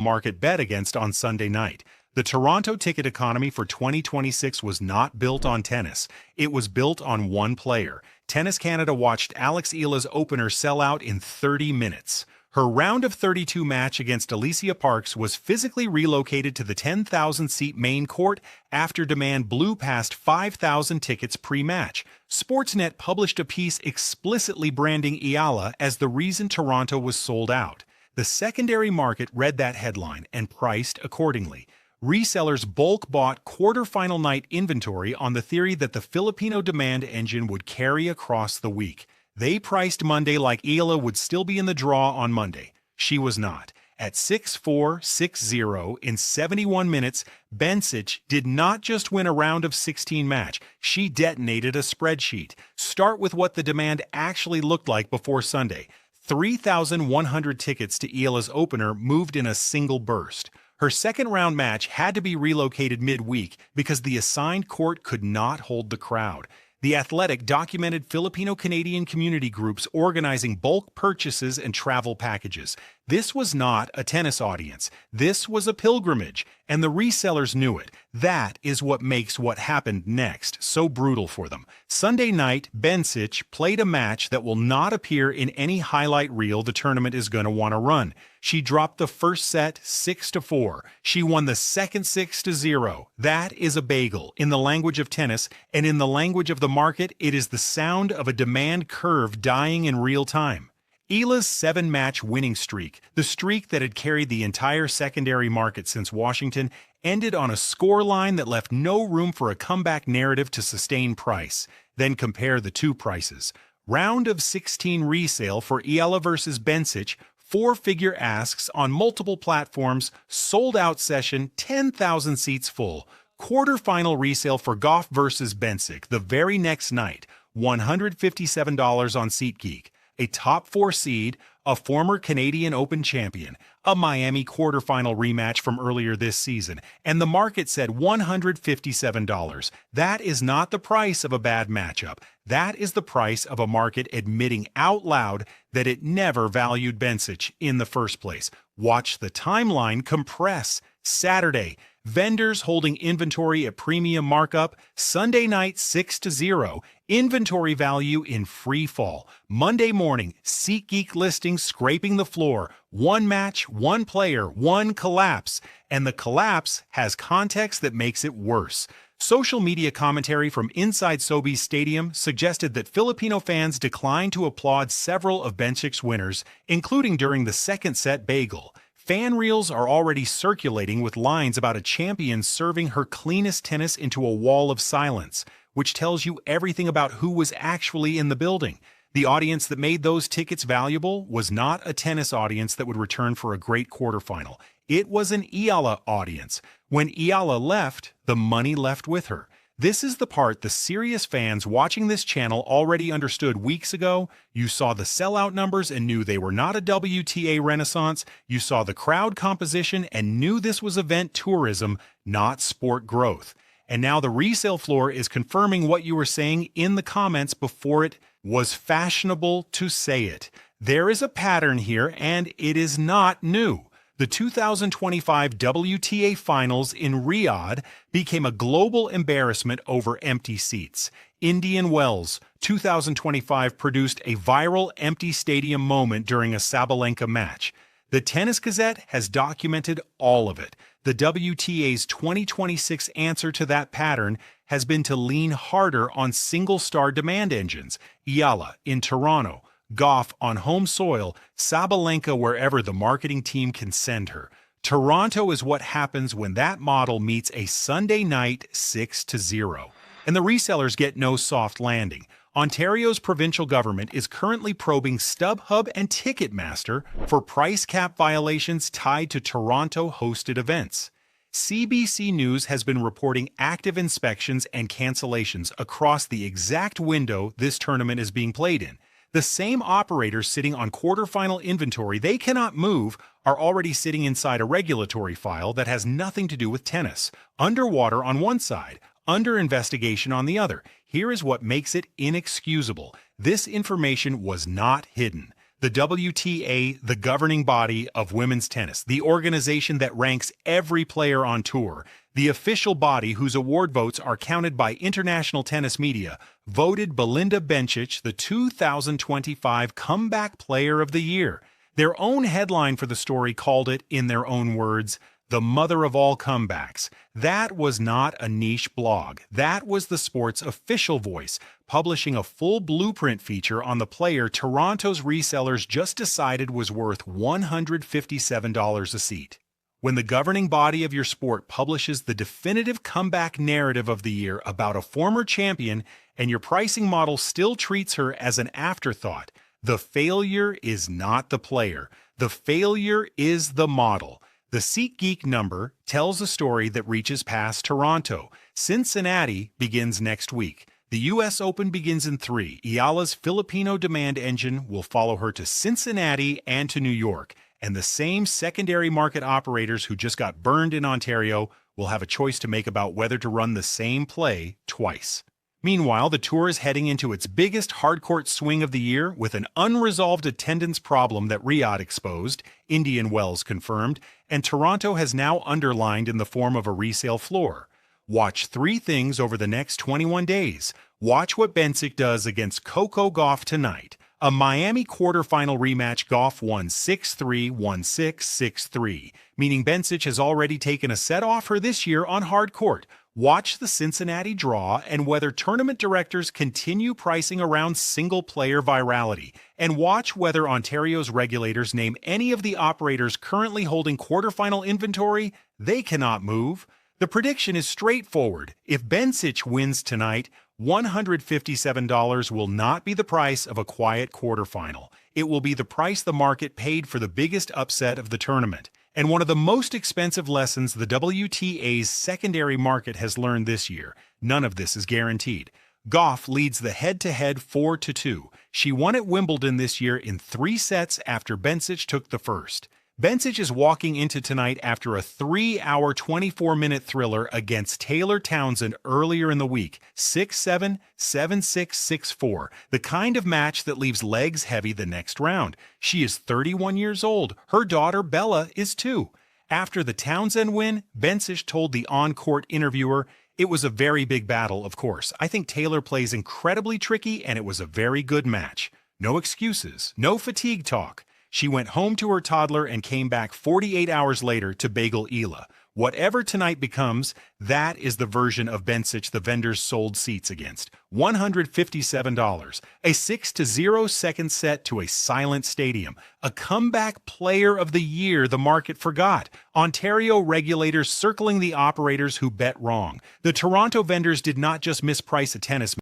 market bet against on Sunday night. The Toronto ticket economy for 2026 was not built on tennis. It was built on one player. Tennis Canada watched Alex Eala's opener sell out in 30 minutes. Her round of 32 match against Alicia Parks was physically relocated to the 10,000-seat main court after demand blew past 5,000 tickets pre-match. Sportsnet published a piece explicitly branding Eala as the reason Toronto was sold out. The secondary market read that headline and priced accordingly. Resellers bulk bought quarterfinal night inventory on the theory that the Filipino demand engine would carry across the week. They priced Monday like Eala would still be in the draw on Monday. She was not. At 6-4, 6-0 in 71 minutes, Bencic did not just win a round of 16 match, she detonated a spreadsheet. Start with what the demand actually looked like before Sunday. 3,100 tickets to Eala's opener moved in a single burst. Her second-round match had to be relocated midweek because the assigned court could not hold the crowd. The Athletic documented Filipino-Canadian community groups organizing bulk purchases and travel packages. This was not a tennis audience. This was a pilgrimage, and the resellers knew it. That is what makes what happened next so brutal for them. Sunday night, Bencic played a match that will not appear in any highlight reel the tournament is going to want to run. She dropped the first set 6-4. She won the second 6-0. That is a bagel in the language of tennis, and in the language of the market, it is the sound of a demand curve dying in real time. Eala's 7-match winning streak, the streak that had carried the entire secondary market since Washington, ended on a scoreline that left no room for a comeback narrative to sustain price. Then compare the two prices. Round of 16 resale for Eala versus Bencic, 4-figure asks on multiple platforms, sold-out session, 10,000 seats full. Quarterfinal resale for Gauff versus Bencic the very next night, $157 on SeatGeek. A top 4 seed, a former Canadian Open champion, a Miami quarterfinal rematch from earlier this season, and the market said $157. That is not the price of a bad matchup. That is the price of a market admitting out loud that it never valued Bencic in the first place. Watch the timeline compress. Saturday, vendors holding inventory at premium markup. Sunday night, 6-0. Inventory value in free fall. Monday morning, SeatGeek listings scraping the floor. One match, one player, one collapse. And the collapse has context that makes it worse. Social media commentary from inside Sobeys Stadium suggested that Filipino fans declined to applaud several of Bencic's winners, including during the second set bagel. Fan reels are already circulating with lines about a champion serving her cleanest tennis into a wall of silence, which tells you everything about who was actually in the building. The audience that made those tickets valuable was not a tennis audience that would return for a great quarterfinal. It was an Eala audience. When Eala left, the money left with her. This is the part the serious fans watching this channel already understood weeks ago. You saw the sellout numbers and knew they were not a WTA renaissance. You saw the crowd composition and knew this was event tourism, not sport growth. And now the resale floor is confirming what you were saying in the comments before it was fashionable to say it. There is a pattern here, and it is not new. The 2025 WTA Finals in Riyadh became a global embarrassment over empty seats. Indian Wells, 2025 produced a viral empty stadium moment during a Sabalenka match. The Tennis Gazette has documented all of it. The WTA's 2026 answer to that pattern has been to lean harder on single-star demand engines. Eala in Toronto, Gauff on home soil, Sabalenka wherever the marketing team can send her. Toronto is what happens when that model meets a Sunday night 6-0. And the resellers get no soft landing. Ontario's provincial government is currently probing StubHub and Ticketmaster for price cap violations tied to Toronto-hosted events. CBC News has been reporting active inspections and cancellations across the exact window this tournament is being played in. The same operators sitting on quarterfinal inventory they cannot move are already sitting inside a regulatory file that has nothing to do with tennis. Underwater on one side, under investigation on the other. Here is what makes it inexcusable. This information was not hidden. The WTA, the governing body of women's tennis, the organization that ranks every player on tour, the official body whose award votes are counted by international tennis media, voted Belinda Bencic the 2025 Comeback Player of the Year. Their own headline for the story called it, in their own words, the mother of all comebacks. That was not a niche blog. That was the sport's official voice, publishing a full blueprint feature on the player Toronto's resellers just decided was worth $157 a seat. When the governing body of your sport publishes the definitive comeback narrative of the year about a former champion and your pricing model still treats her as an afterthought, the failure is not the player. The failure is the model. The SeatGeek number tells a story that reaches past Toronto. Cincinnati begins next week. The U.S. Open begins in 3. Eala's Filipino demand engine will follow her to Cincinnati and to New York. And the same secondary market operators who just got burned in Ontario will have a choice to make about whether to run the same play twice. Meanwhile, the tour is heading into its biggest hardcourt swing of the year with an unresolved attendance problem that Riyadh exposed, Indian Wells confirmed, and Toronto has now underlined in the form of a resale floor. Watch 3 things over the next 21 days. Watch what Bencic does against Coco Gauff tonight. A Miami quarterfinal rematch, Gauff won 6-3, 1-6, 6-3, meaning Bencic has already taken a set off her this year on hard court. Watch the Cincinnati draw and whether tournament directors continue pricing around single-player virality. And watch whether Ontario's regulators name any of the operators currently holding quarterfinal inventory they cannot move. The prediction is straightforward. If Bencic wins tonight, $157 will not be the price of a quiet quarterfinal. It will be the price the market paid for the biggest upset of the tournament. And one of the most expensive lessons the WTA's secondary market has learned this year. None of this is guaranteed. Gauff leads the head-to-head 4-2. She won at Wimbledon this year in 3 sets after Bencic took the first. Bencic is walking into tonight after a 3-hour, 24-minute thriller against Taylor Townsend earlier in the week, 6-7, 7-6, 6-4, the kind of match that leaves legs heavy the next round. She is 31 years old. Her daughter, Bella, is 2. After the Townsend win, Bencic told the on-court interviewer, "It was a very big battle, of course. I think Taylor plays incredibly tricky, and it was a very good match. No excuses, no fatigue talk." She went home to her toddler and came back 48 hours later to bagel Eala. Whatever tonight becomes, that is the version of Bencic the vendors sold seats against. $157. A 6-0 second set to a silent stadium. A comeback player of the year the market forgot. Ontario regulators circling the operators who bet wrong. The Toronto vendors did not just misprice a tennis